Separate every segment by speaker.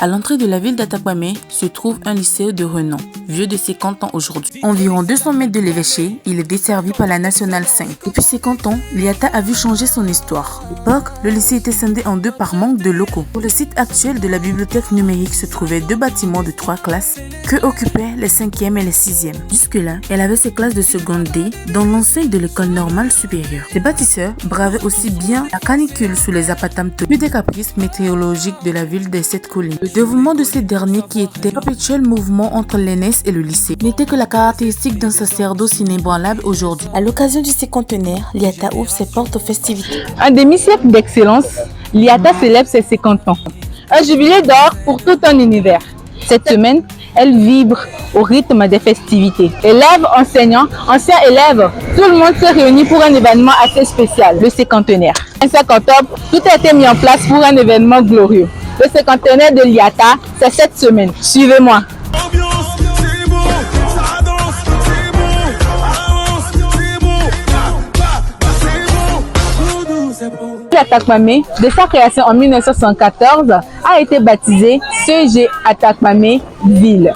Speaker 1: À l'entrée de la ville d'Atakwame se trouve un lycée de renom, vieux de 50 ans aujourd'hui. Environ 200 mètres de l'évêché, il est desservi par la Nationale 5. Depuis 50 ans, l'IATA a vu changer son histoire. À l'époque, le lycée était scindé en deux par manque de locaux. Pour le site actuel de la bibliothèque numérique se trouvaient deux bâtiments de 3 classes que occupaient les 5e et les 6e. Jusque-là, elle avait ses classes de seconde D dans l'enseigne de l'école normale supérieure. Les bâtisseurs bravaient aussi bien la canicule sous les apatamto que des caprices météorologiques de la ville des 7 collines. Le dévouement de ces derniers, qui était perpétuel mouvement entre l'ENS et le lycée, n'était que la caractéristique d'un sacerdoce inébranlable aujourd'hui. À l'occasion du cinquantenaire, l'IATA ouvre ses portes aux festivités.
Speaker 2: Un demi-siècle d'excellence, l'IATA célèbre ses 50 ans. Un jubilé d'or pour tout un univers. Cette semaine, elle vibre au rythme des festivités. Élèves, enseignants, anciens élèves, tout le monde se réunit pour un événement assez spécial, le cinquantenaire. Le 5 octobre, tout a été mis en place pour un événement glorieux. Le cinquantenaire de l'IATA, c'est cette semaine. Suivez-moi. Atakwame, de sa création en 1974, a été baptisé CG Atakwame Ville.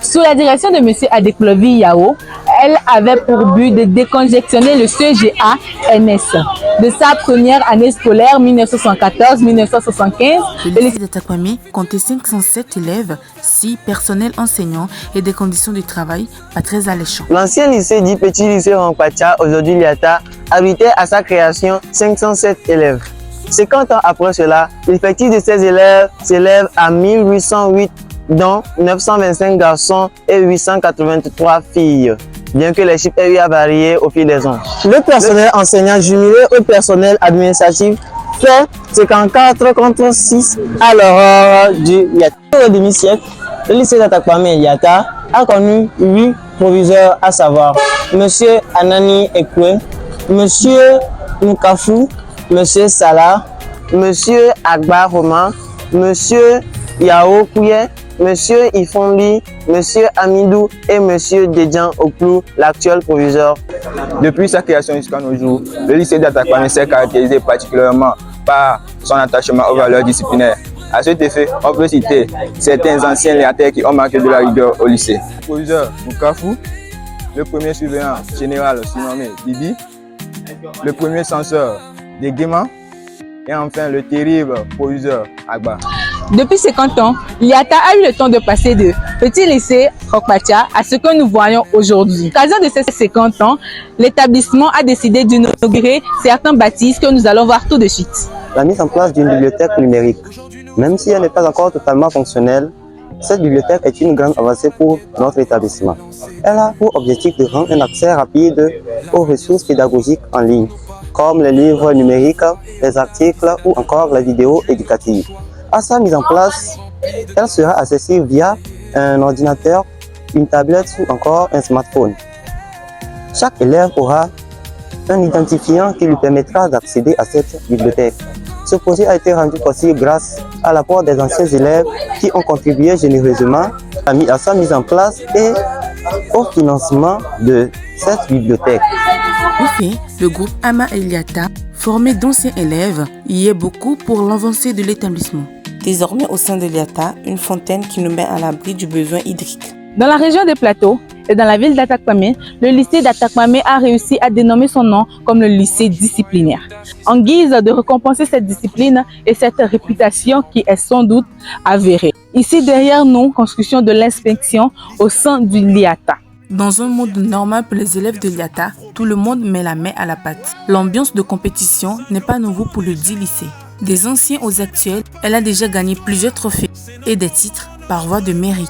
Speaker 2: Sous la direction de M. Adeklovi Yao, elle avait pour but de décongestionner le CGA-NS. De sa première année scolaire 1974-1975,
Speaker 1: le lycée d'Atakwame comptait 507 élèves, 6 personnels enseignants et des conditions de travail pas très alléchantes.
Speaker 3: L'ancien lycée dit Petit lycée Rankwacha, aujourd'hui l'IATA, abritait à sa création 507 élèves. 50 ans après cela, l'effectif de ces élèves s'élève à 1808, dont 925 garçons et 883 filles, bien que les chiffres aient eu à varier au fil des ans. Le personnel enseignant jumelé au personnel administratif fait 54 contre 6 à l'horreur du IATA. Au demi-siècle, le lycée d'Atakwame IATA a connu 8 proviseurs, à savoir M. Anani Ekwe, M. Nukafu, M. Salah, M. Agba Roman, M. Yao Kouye, M. Ifonli, M. Amidou et M. Dedjan Oklou, l'actuel proviseur.
Speaker 4: Depuis sa création jusqu'à nos jours, le lycée d'Atakwame s'est caractérisé particulièrement par son attachement aux valeurs disciplinaires. À cet effet, on peut citer certains anciens léateurs qui ont marqué de la rigueur au lycée. Le proviseur Mukafu, le premier surveillant général surnommé Bibi, le premier censeur de Guéma et enfin le terrible proviseur Agba.
Speaker 2: Depuis 50 ans, l'IATA a eu le temps de passer de petit lycée Rankwacha à ce que nous voyons aujourd'hui. À l'occasion de ces 50 ans, l'établissement a décidé d'inaugurer certains bâtisses que nous allons voir tout de suite.
Speaker 3: La mise en place d'une bibliothèque numérique. Même si elle n'est pas encore totalement fonctionnelle, cette bibliothèque est une grande avancée pour notre établissement. Elle a pour objectif de rendre un accès rapide aux ressources pédagogiques en ligne, comme les livres numériques, les articles ou encore les vidéos éducatives. À sa mise en place, elle sera accessible via un ordinateur, une tablette ou encore un smartphone. Chaque élève aura un identifiant qui lui permettra d'accéder à cette bibliothèque. Ce projet a été rendu possible grâce à l'apport des anciens élèves qui ont contribué généreusement à sa mise en place et au financement de cette bibliothèque.
Speaker 1: En fait, le groupe Ama Eliata, formé d'anciens élèves, y est beaucoup pour l'avancée de l'établissement. Désormais au sein de l'IATA, une fontaine qui nous met à l'abri du besoin hydrique.
Speaker 2: Dans la région des Plateaux et dans la ville d'Atakwame, le lycée d'Atakwame a réussi à dénommer son nom comme le lycée disciplinaire. En guise de récompenser cette discipline et cette réputation qui est sans doute avérée. Ici derrière nous, construction de l'inspection au sein du l'IATA.
Speaker 1: Dans un monde normal pour les élèves de l'IATA, tout le monde met la main à la pâte. L'ambiance de compétition n'est pas nouveau pour le dit lycée. Des anciens aux actuels, elle a déjà gagné plusieurs trophées et des titres par voie de mérite.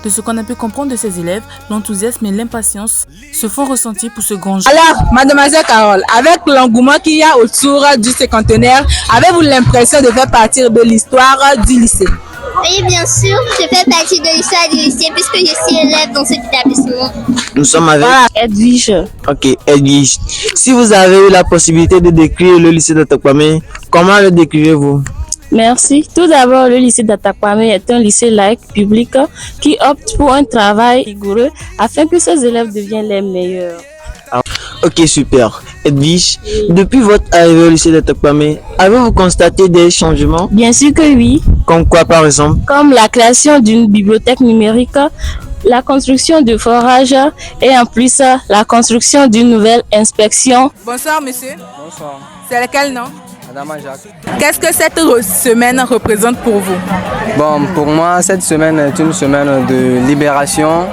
Speaker 1: De ce qu'on a pu comprendre de ces élèves, l'enthousiasme et l'impatience se font ressentir pour ce grand jeu.
Speaker 2: Alors, mademoiselle Carole, avec l'engouement qu'il y a autour du cinquantenaire, avez-vous l'impression de faire partie de l'histoire du lycée?
Speaker 5: Oui, bien sûr, je fais partie de l'histoire du lycée puisque je suis élève dans cet établissement.
Speaker 3: Nous sommes avec
Speaker 5: Edwige.
Speaker 3: Ok, Edwige. Si vous avez eu la possibilité de décrire le lycée d'Atakwame, comment le décrivez-vous?
Speaker 5: Merci. Tout d'abord, le lycée d'Atakwame est un lycée laïque public qui opte pour un travail rigoureux afin que ses élèves deviennent les meilleurs.
Speaker 3: Ok, super. Edwige, depuis votre arrivée au lycée de Takpamé, avez-vous constaté des changements?
Speaker 6: Bien sûr que oui,
Speaker 3: Comme quoi, par exemple?
Speaker 6: comme la création d'une bibliothèque numérique, la construction de forages et en plus la construction d'une nouvelle inspection.
Speaker 1: Bonsoir monsieur.
Speaker 7: Bonsoir,
Speaker 1: C'est lequel nom?
Speaker 7: Madame Jacques.
Speaker 1: Qu'est-ce que cette semaine représente pour vous?
Speaker 7: Bon, pour moi, cette semaine est une semaine de libération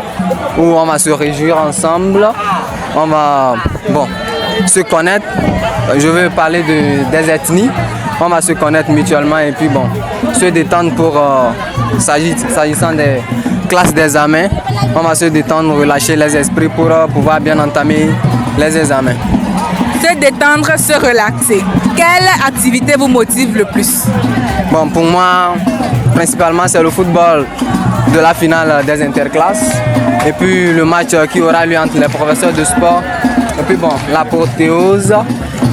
Speaker 7: où on va se réjouir ensemble. On va, se connaître. Je veux parler des ethnies. On va se connaître mutuellement et puis se détendre pour, s'agissant des classes d'examen. On va se détendre, relâcher les esprits pour pouvoir bien entamer les examens.
Speaker 1: Se détendre, se relaxer. Quelle activité vous motive le plus?
Speaker 7: Bon, pour moi, principalement, c'est le football de la finale des interclasses. Et puis le match qui aura lieu entre les professeurs de sport. Et puis l'apothéose.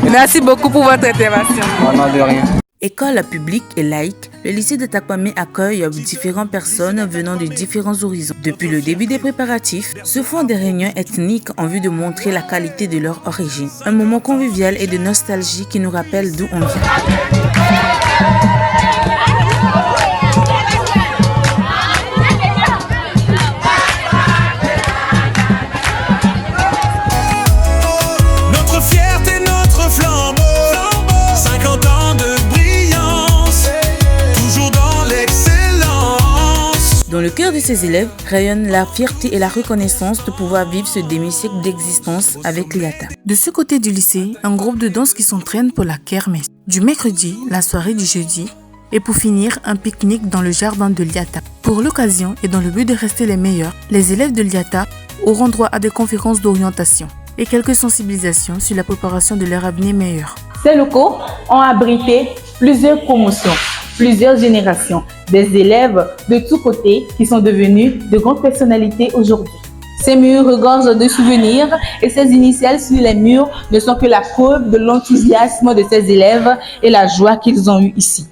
Speaker 1: Merci beaucoup pour votre intervention.
Speaker 7: Non, de rien.
Speaker 1: École publique et laïque, le lycée de Takpamé accueille différentes personnes venant de différents horizons. Depuis le début des préparatifs, se font des réunions ethniques en vue de montrer la qualité de leur origine. Un moment convivial et de nostalgie qui nous rappelle d'où on vient.
Speaker 8: Notre fierté, notre flambeau, 50 ans de brillance, toujours dans l'excellence.
Speaker 1: Dans le cœur de ces élèves rayonne la fierté et la reconnaissance de pouvoir vivre ce demi-siècle d'existence avec l'IATA. De ce côté du lycée, un groupe de danse qui s'entraîne pour la kermesse. Du mercredi, la soirée du jeudi, et pour finir, un pique-nique dans le jardin de l'IATA. Pour l'occasion et dans le but de rester les meilleurs, les élèves de l'IATA auront droit à des conférences d'orientation et quelques sensibilisations sur la préparation de leur avenir meilleur.
Speaker 2: Ces locaux ont abrité plusieurs promotions, plusieurs générations, des élèves de tous côtés qui sont devenus de grandes personnalités aujourd'hui. Ces murs regorgent de souvenirs et ces initiales sur les murs ne sont que la preuve de l'enthousiasme de ces élèves et la joie qu'ils ont eue ici.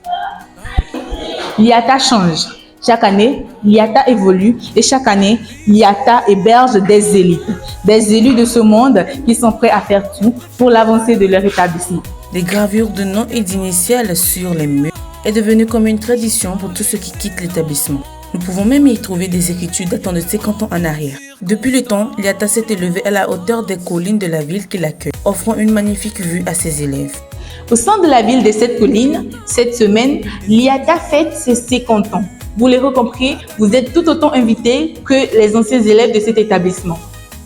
Speaker 2: L'IATA change. Chaque année, l'IATA évolue et chaque année, l'IATA héberge des élites, des élus de ce monde qui sont prêts à faire tout pour l'avancée de leur établissement.
Speaker 1: Des gravures de noms et d'initiales sur les murs est devenue comme une tradition pour tous ceux qui quittent l'établissement. Nous pouvons même y trouver des écritures datant de 50 ans en arrière. Depuis le temps, l'IATA s'est élevé à la hauteur des collines de la ville qui l'accueille, offrant une magnifique vue à ses élèves.
Speaker 2: Au centre de la ville de cette colline, cette semaine, l'IATA fête ses 50 ans. Vous l'aurez compris, vous êtes tout autant invités que les anciens élèves de cet établissement.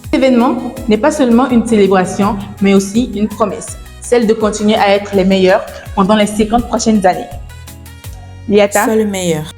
Speaker 2: Cet événement n'est pas seulement une célébration, mais aussi une promesse, celle de continuer à être les meilleurs pendant les 50 prochaines années. L'IATA,
Speaker 1: Sois le meilleur.